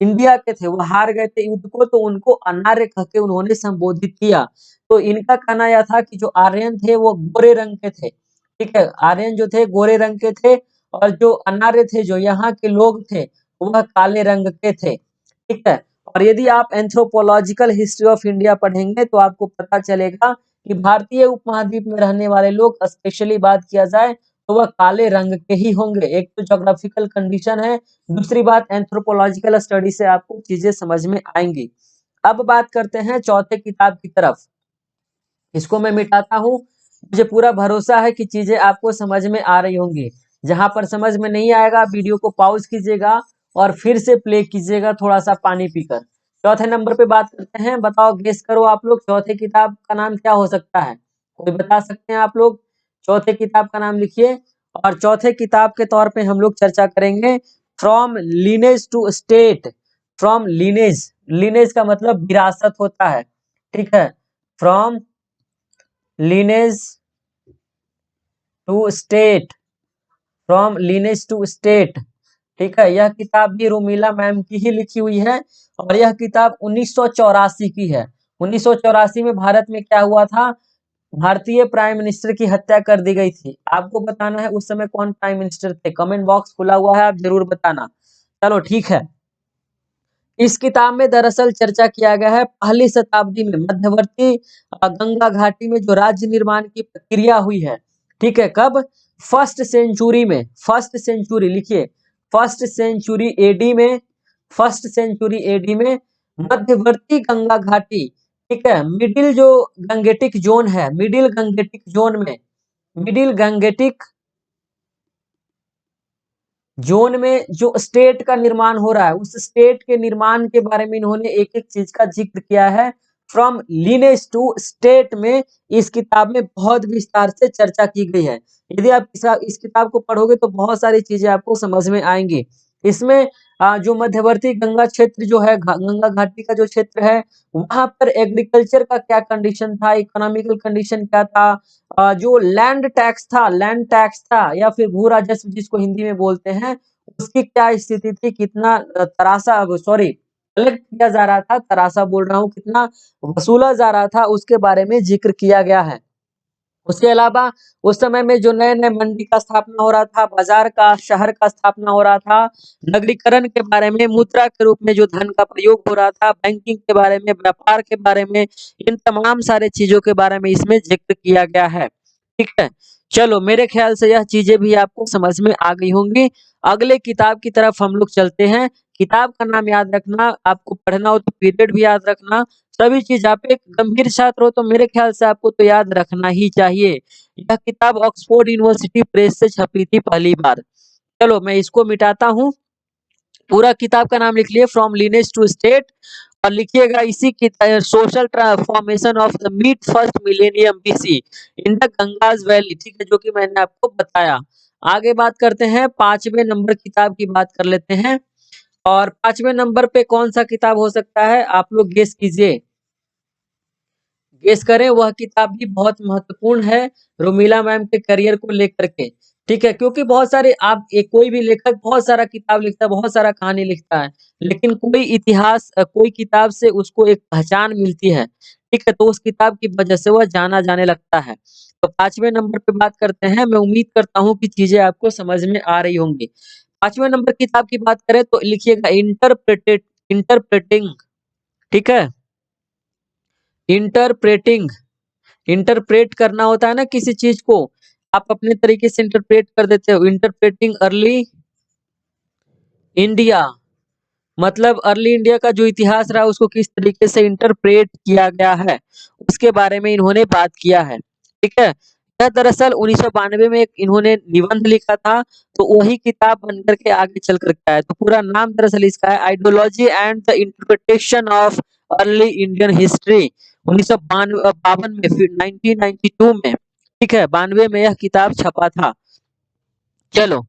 इंडिया के थे वो हार गए थे युद्ध को, तो उनको अनार्य कह के उन्होंने संबोधित किया। तो इनका कहना यह था कि जो आर्यन थे वो गोरे रंग के थे, ठीक है, आर्यन जो थे गोरे रंग के थे, और जो अनार्य थे, जो यहाँ के लोग थे, वह काले रंग के थे, ठीक है। और यदि आप एंथ्रोपोलॉजिकल हिस्ट्री ऑफ इंडिया पढ़ेंगे तो आपको पता चलेगा कि भारतीय उपमहाद्वीप में रहने वाले लोग, स्पेशली बात किया जाए तो वह काले रंग के ही होंगे। एक तो ज्योग्राफिकल कंडीशन है, दूसरी बात एंथ्रोपोलॉजिकल स्टडी से आपको चीजें समझ में आएंगी। अब बात करते हैं चौथे किताब की तरफ। इसको मैं मिटाता हूँ, मुझे पूरा भरोसा है कि चीजें आपको समझ में आ रही होंगी। जहां पर समझ में नहीं आएगा वीडियो को पॉज कीजिएगा और फिर से प्ले कीजिएगा थोड़ा सा पानी पीकर। चौथे नंबर पे बात करते हैं, बताओ, गेस करो आप लोग, चौथे किताब का नाम क्या हो सकता है? कोई बता सकते हैं आप लोग? चौथे किताब का नाम लिखिए। और चौथे किताब के तौर पे हम लोग चर्चा करेंगे from lineage to state. From lineage, lineage का मतलब विरासत होता है, ठीक है। From lineage to state, from lineage to state, ठीक है। यह किताब भी रोमिला मैम की ही लिखी हुई है और यह किताब 1984 की है। 1984 में भारत में क्या हुआ था, भारतीय प्राइम मिनिस्टर की हत्या कर दी गई थी। आपको बताना है उस समय कौन प्राइम मिनिस्टर थे, कमेंट बॉक्स खुला हुआ है, आप जरूर बताना। चलो ठीक है। इस किताब में दरअसल चर्चा किया गया है पहली शताब्दी में मध्यवर्ती गंगा घाटी में जो राज्य निर्माण की प्रक्रिया हुई है, ठीक है, कब? फर्स्ट सेंचुरी में, फर्स्ट सेंचुरी लिखिए, फर्स्ट सेंचुरी एडी में, फर्स्ट सेंचुरी एडी में मध्यवर्ती गंगा घाटी, ठीक है, मिडिल जो गंगेटिक जोन है, मिडिल गंगेटिक जोन में, मिडिल गंगेटिक जोन में जो स्टेट का निर्माण हो रहा है, उस स्टेट के निर्माण के बारे में इन्होंने एक एक चीज का जिक्र किया है। फ्रॉम लीनेज टू स्टेट में इस किताब में बहुत विस्तार से चर्चा की गई है। यदि आप इस किताब को पढ़ोगे तो बहुत सारी चीजें आपको समझ में आएंगी। इसमें जो मध्यवर्ती गंगा क्षेत्र जो है, गंगा घाटी का जो क्षेत्र है, वहां पर एग्रीकल्चर का क्या कंडीशन था, इकोनॉमिकल कंडीशन क्या था, जो लैंड टैक्स था या फिर भू राजस्व जिसको हिंदी में बोलते हैं, उसकी क्या स्थिति थी, कितना तरासा सॉरी कलेक्ट किया जा रहा था, तरासा बोल रहा हूँ, कितना वसूला जा रहा था, उसके बारे में जिक्र किया गया है। उसके अलावा उस समय में जो नए-नए मंडी का स्थापना हो रहा था, बाजार का, शहर का स्थापना हो रहा था, नगरीकरण के बारे में, मुद्रा के रूप में जो धन का प्रयोग हो रहा था, बैंकिंग के बारे में, व्यापार के बारे में, इन तमाम सारे चीज़ों के बारे में इसमें ज़िक्र किया गया है। ठीक है? चलो मेरे ख्याल से यह चीज़ें भी आपको समझ में आ गई होंगी। अगले किताब की तरफ हम लोग चलते हैं। किताब का नाम याद रखना, आपको पढ़ना हो तो पीरियड भी याद रखना। सभी चीज़ आप एक गंभीर छात्र हो तो मेरे ख्याल से आपको तो याद रखना ही चाहिए। यह किताब ऑक्सफोर्ड यूनिवर्सिटी प्रेस से छपी थी पहली बार। चलो मैं इसको मिटाता हूँ। पूरा किताब का नाम लिख लिए, फ्रॉम लीनेज टू स्टेट, और लिखिएगा इसी की social transformation of the mid first millennium BC in the Ganges valley. ठीक है, जो कि मैंने आपको बताया। आगे बात करते हैं, 5वें नंबर किताब की बात कर लेते हैं। और 5वें नंबर पे कौन सा किताब हो सकता है, आप लोग गेस कीजिए। गेस करें, वह किताब भी बहुत महत्वपूर्ण है रोमिला मैम के करियर को लेकर के। ठीक है, क्योंकि बहुत सारे आप एक कोई भी लेखक बहुत सारा किताब लिखता है, बहुत सारा कहानी लिखता है, लेकिन कोई इतिहास कोई किताब से उसको एक पहचान मिलती है। ठीक है, तो उस किताब की वजह से वह जाना जाने लगता है। तो 5वें नंबर पे बात करते हैं। मैं उम्मीद करता हूँ कि चीजें आपको समझ में आ रही होंगी। 5वें नंबर किताब की बात करें तो लिखिएगा इंटरप्रेटिंग। ठीक है, इंटरप्रेटिंग। इंटरप्रेट करना होता है ना किसी चीज को, आप अपने तरीके से इंटरप्रेट कर देते हो। इंटरप्रेटिंग अर्ली इंडिया, मतलब अर्ली इंडिया का जो इतिहास रहा उसको किस तरीके से इंटरप्रेट किया गया है, उसके बारे में इन्होंने बात किया है। ठीक है, यह दरअसल 1992 में एक इन्होंने निबंध लिखा था, तो वही किताब बनकर के आगे चल कर के आया। तो पूरा नाम दरअसल इसका है ideology and the interpretation of early Indian history, 1952 में, फिर 1992 में। ठीक है, 92 में यह किताब छपा था। चलो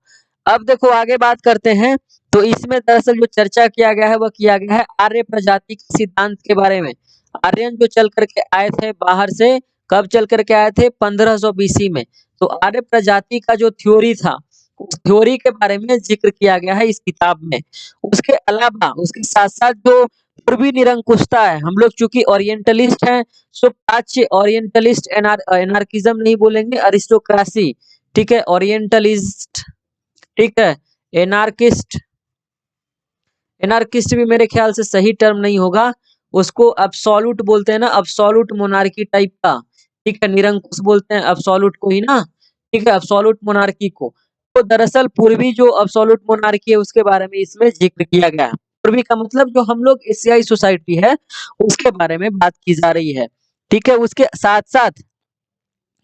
अब देखो आगे बात करते हैं। तो इसमें दरअसल जो चर्चा किया गया है वह किया गया है आर्य प्रजाति के सिद्धांत के बारे में। आर्यन जो चल करके आए थे बाहर से, कब चल करके आए थे, 1500 बीसी में। तो आर्य प्रजाति का जो थ्योरी था, उस थ्योरी के बारे में जिक्र किया गया है इस किताब में। उसके अलावा उसके साथ साथ जो पूर्वी निरंकुशता है, हम लोग चूंकि ओरिएंटलिस्ट हैं, सो प्राच्य ओरिएंटलिस्ट एनार्किज्म नहीं बोलेंगे, अरिस्टोक्रेसी। ठीक है, ओरिएंटलिस्ट। ठीक है, एनार्किस्ट। एनार्किस्ट भी मेरे ख्याल से सही टर्म नहीं होगा, उसको अब्सोल्यूट बोलते हैं ना, अब्सोल्यूट मोनार्की टाइप का। ठीक है, निरंकुश बोलते हैं अब्सोल्यूट को ही ना। ठीक है, अब्सोल्यूट मोनार्की को। तो दरअसल पूर्वी जो अब्सोल्यूट मोनार्की है उसके बारे में इसमें जिक्र किया गया है। पूर्वी का मतलब जो हम लोग एशियाई सोसाइटी है उसके बारे में बात की जा रही है। ठीक है, उसके साथ साथ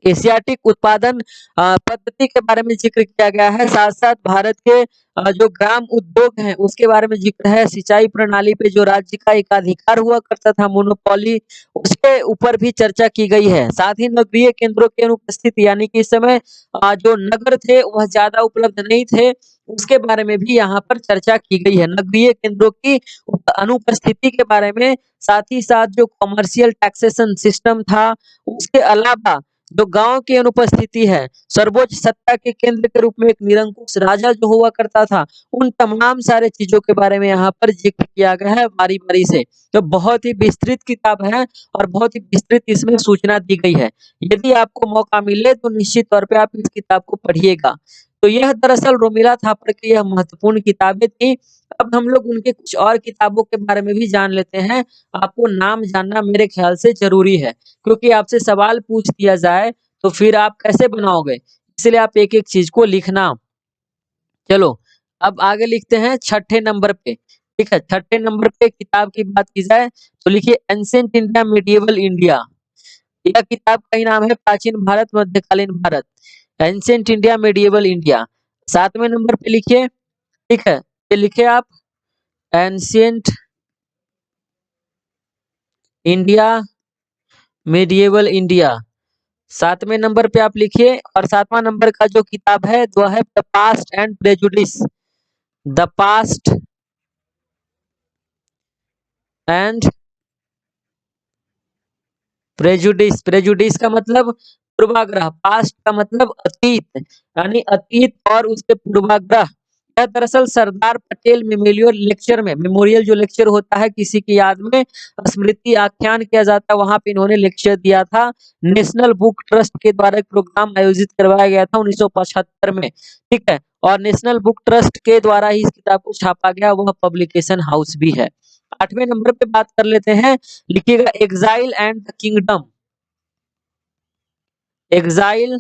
एशियाटिक उत्पादन पद्धति के बारे में जिक्र किया गया है। साथ साथ भारत के जो ग्राम उद्योग हैं उसके बारे में जिक्र है। सिंचाई प्रणाली पे जो राज्य का एकाधिकार हुआ करता था, मोनोपोली, उसके ऊपर भी चर्चा की गई है। साथ ही नगरीय केंद्रों की अनुपस्थिति, यानी कि इस समय जो नगर थे वह ज्यादा उपलब्ध नहीं थे, उसके बारे में भी यहाँ पर चर्चा की गई है। नगरीय केंद्रों की अनुपस्थिति के बारे में, साथ ही साथ जो कमर्शियल टैक्सेशन सिस्टम था, उसके अलावा जो गांव की अनुपस्थिति है, सर्वोच्च सत्ता के केंद्र के रूप में एक निरंकुश राजा जो हुआ करता था, उन तमाम सारे चीजों के बारे में यहाँ पर जिक्र किया गया है बारी बारी से। तो बहुत ही विस्तृत किताब है और बहुत ही विस्तृत इसमें सूचना दी गई है। यदि आपको मौका मिले तो निश्चित तौर पे आप इस किताब को पढ़िएगा। तो यह दरअसल रोमिला थापर की यह महत्वपूर्ण किताबें थी। अब हम लोग उनके कुछ और किताबों के बारे में भी जान लेते हैं। आपको नाम जानना मेरे ख्याल से जरूरी है, क्योंकि आपसे सवाल पूछ दिया जाए तो फिर आप कैसे बनाओगे, इसलिए आप एक एक चीज को लिखना। चलो अब आगे लिखते हैं 6ठे नंबर पे। ठीक है, 6ठे नंबर पे किताब की बात की जाए तो लिखिए एंशिएंट इंडिया मिडिएवल इंडिया। यह किताब का ही नाम है प्राचीन भारत मध्यकालीन Bharat, ancient India medieval India. 7वें नंबर पे लिखिए। ठीक है, ये लिखे आप एंशिएंट इंडिया, मेडिएवल इंडिया। 7वें नंबर पे आप लिखिए, और 7वां नंबर का जो किताब है वो है the past and prejudice. The past and prejudice. Prejudice का मतलब पूर्वाग्रह, पास्ट का मतलब अतीत, यानी अतीत और उसके पूर्वाग्रह। यह दरअसल सरदार पटेल मेमोरियल लेक्चर में, मेमोरियल जो लेक्चर होता है किसी की याद में, स्मृति आख्यान किया जाता है, वहां पे इन्होंने लेक्चर दिया था। नेशनल बुक ट्रस्ट के द्वारा एक प्रोग्राम आयोजित करवाया गया था 1975 में, ठीक है। और नेशनल बुक ट्रस्ट के द्वारा ही इस किताब को छापा गया, वह पब्लिकेशन हाउस भी है। 8वें नंबर पे बात कर लेते हैं, लिखिएगा exile and the kingdom. Exile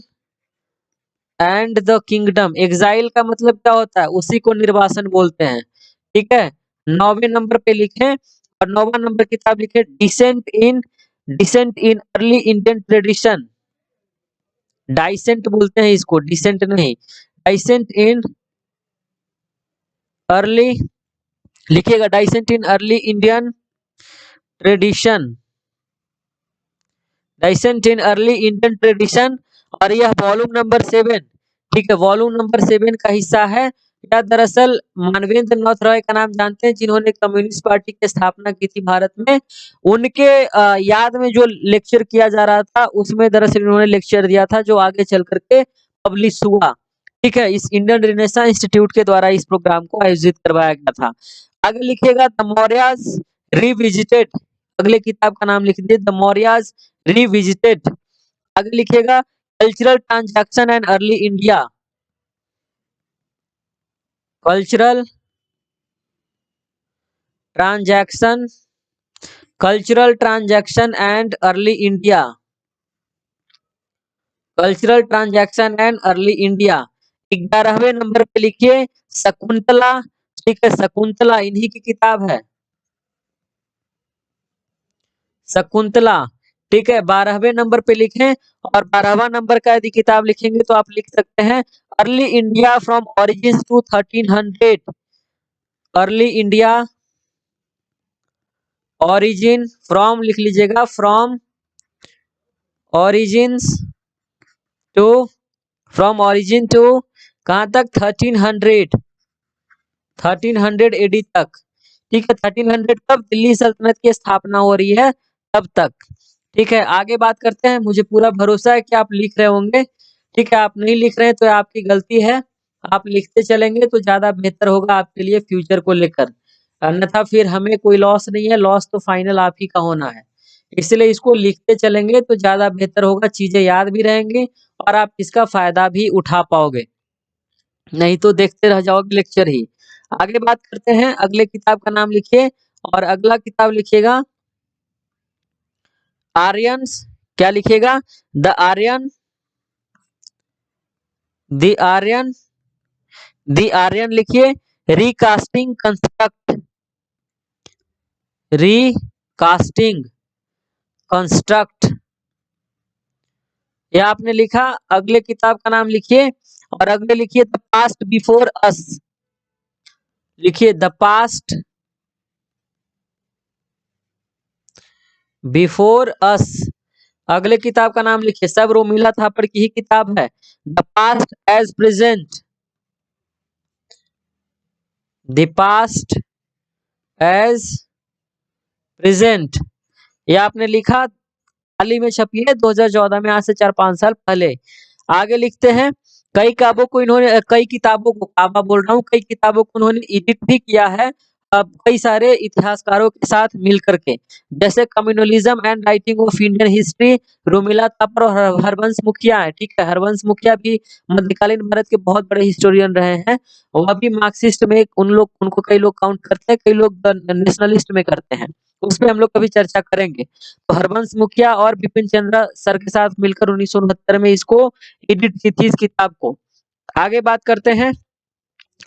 and the kingdom. Exile का मतलब क्या होता है, उसी को निर्वासन बोलते हैं, ठीक है। 9वें नंबर पे लिखें, और 9वां नंबर किताब लिखे dissent in early Indian tradition. Dissent बोलते हैं इसको, डिसेंट नहीं, डाइसेंट इन अर्ली, लिखिएगा dissent in early Indian tradition. Dissent in early Indian tradition, और यह वॉल्यूम नंबर 7, ठीक है, वॉल्यूम नंबर 7 का हिस्सा है। यह दरअसल मानवेंद्र नाथ रॉय का नाम जानते हैं, जिन्होंने कम्युनिस्ट पार्टी की स्थापना की थी भारत में। उनके याद में जो लेक्चर किया जा रहा था, उसमें दरअसल इन्होंने लेक्चर दिया था, जो आगे चल करके पब्लिश हुआ, ठीक है। इस इंडियन रिनेसां इंस्टीट्यूट के द्वारा इस प्रोग्राम को आयोजित करवाया गया था। आगे लिखिएगा द मौर्याज रिविजिटेड। अगले किताब का नाम लिख दीजिए, द मौर्याज रिविजिटेड। आगे लिखिएगा cultural transaction and early India. Cultural transaction, cultural transaction and early India. Cultural transaction and early India. 11वें नंबर पे लिखिए शकुंतला, ठीक है, शकुंतला इन्हीं की किताब है, शकुंतला, ठीक है। 12वें नंबर पे लिखें, और 12वां नंबर का यदि किताब लिखेंगे तो आप लिख सकते हैं early India from origin to 1300। Early India origin from, लिख लीजिएगा from origins to, from origin to कहां तक, 1300 एडी तक, ठीक है। 1300 तब दिल्ली सल्तनत की स्थापना हो रही है, तब तक, ठीक है। आगे बात करते हैं, मुझे पूरा भरोसा है कि आप लिख रहे होंगे, ठीक है। आप नहीं लिख रहे हैं तो आपकी गलती है, आप लिखते चलेंगे तो ज्यादा बेहतर होगा आपके लिए फ्यूचर को लेकर, अन्यथा फिर हमें कोई लॉस नहीं है, लॉस तो फाइनल आप ही का होना है। इसलिए इसको लिखते चलेंगे तो ज्यादा बेहतर होगा, चीजें याद भी रहेंगी और आप इसका फायदा भी उठा पाओगे, नहीं तो देखते रह जाओगे लेक्चर ही। आगे बात करते हैं, अगले किताब का नाम लिखिए, और अगला किताब लिखिएगा आर्यन्स। क्या लिखिएगा, the Aryan, the Aryan, the Aryan लिखिए रिकास्टिंग कंस्ट्रक्ट, रिकास्टिंग कंस्ट्रक्ट। यह आपने लिखा। अगले किताब का नाम लिखिए, और अगले लिखिए द पास्ट बिफोर अस। लिखिए द पास्ट बिफोर अस। अगले किताब का नाम लिखिए, सब रोमिला थापर की ही किताब है, the past as present. The past as present, यह आपने लिखा, हाल ही में छपी है 2014 में, आज से 4-5 साल पहले। आगे लिखते हैं, कई किताबों को इन्होंने, कई किताबों को, काबा बोल रहा हूँ, कई किताबों को उन्होंने एडिट भी किया है, अब कई सारे इतिहासकारों के साथ मिल करके, जैसे communalism and writing of Indian history, Romila Thapar और हरवंश मुखिया है, ठीक है। हरवंश मुखिया भी मध्यकालीन भारत के बहुत बड़े हिस्टोरियन रहे हैं, वह भी मार्क्सिस्ट में, उन लोग, उनको कई लोग काउंट करते हैं, कई लोग नेशनलिस्ट में करते हैं, उस पर हम लोग कभी चर्चा करेंगे। तो हरवंश मुखिया और बिपिन चंद्रा सर के साथ मिलकर 1969 में इसको एडिट की थी, इस किताब को। आगे बात करते हैं,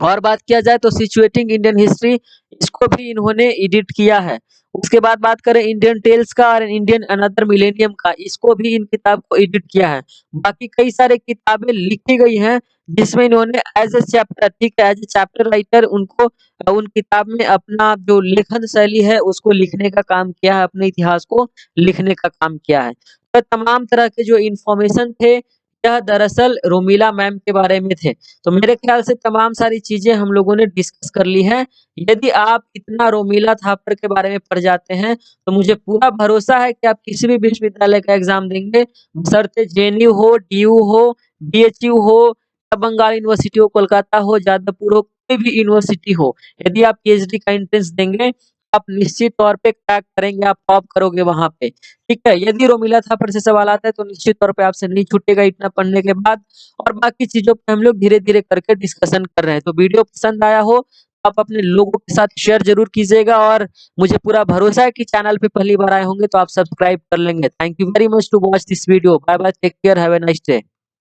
और बात किया जाए तो सिचुएटिंग इंडियन हिस्ट्री, इसको भी इन्होंने एडिट किया है। उसके बाद बात करें इंडियन टेल्स का और इंडियन अनदर मिलेनियम का, इसको भी इन किताब को एडिट किया है। बाकी कई सारे किताबें लिखी गई हैं जिसमें इन्होंने एज ए चैप्टर, ठीक है, एज ए चैप्टर राइटर उनको उन किताब में अपना जो लेखन शैली है उसको लिखने का काम किया है, अपने इतिहास को लिखने का काम किया है। तो तमाम तरह के जो इन्फॉर्मेशन थे, यह दरअसल रोमिला मैम के बारे में थे। तो मेरे ख्याल से तमाम सारी चीज़ें हम लोगों ने डिस्कस कर ली हैं। यदि आप इतना रोमिला थापर के बारे में पढ़ जाते हैं, तो मुझे पूरा भरोसा है कि आप किसी भी विश्वविद्यालय का एग्ज़ाम देंगे, बशर्ते जेएनयू हो, डीयू हो, बीएचयू हो, या बंगाल यूनिवर्सिटी हो, कोलकाता हो, जादवपुर हो, कोई भी यूनिवर्सिटी हो, यदि आप पीएचडी का एंट्रेंस देंगे, आप निश्चित तौर पे क्रैक करेंगे, आप टॉप करोगे वहाँ पे, ठीक है। यदि रोमिला थापर से सवाल आता है तो निश्चित तौर पे आपसे नहीं छूटेगा इतना पढ़ने के बाद, और बाकी चीज़ों पे हम लोग धीरे-धीरे करके डिस्कशन कर रहे हैं। तो वीडियो पसंद आया हो, आप अपने लोगों के साथ शेयर ज़रूर कीजिएगा, और मुझे पूरा भरोसा है कि चैनल पे पहली बार आए होंगे तो आप सब्सक्राइब कर लेंगे। Thank you very much to watch this video. Bye bye, take care, have a nice day.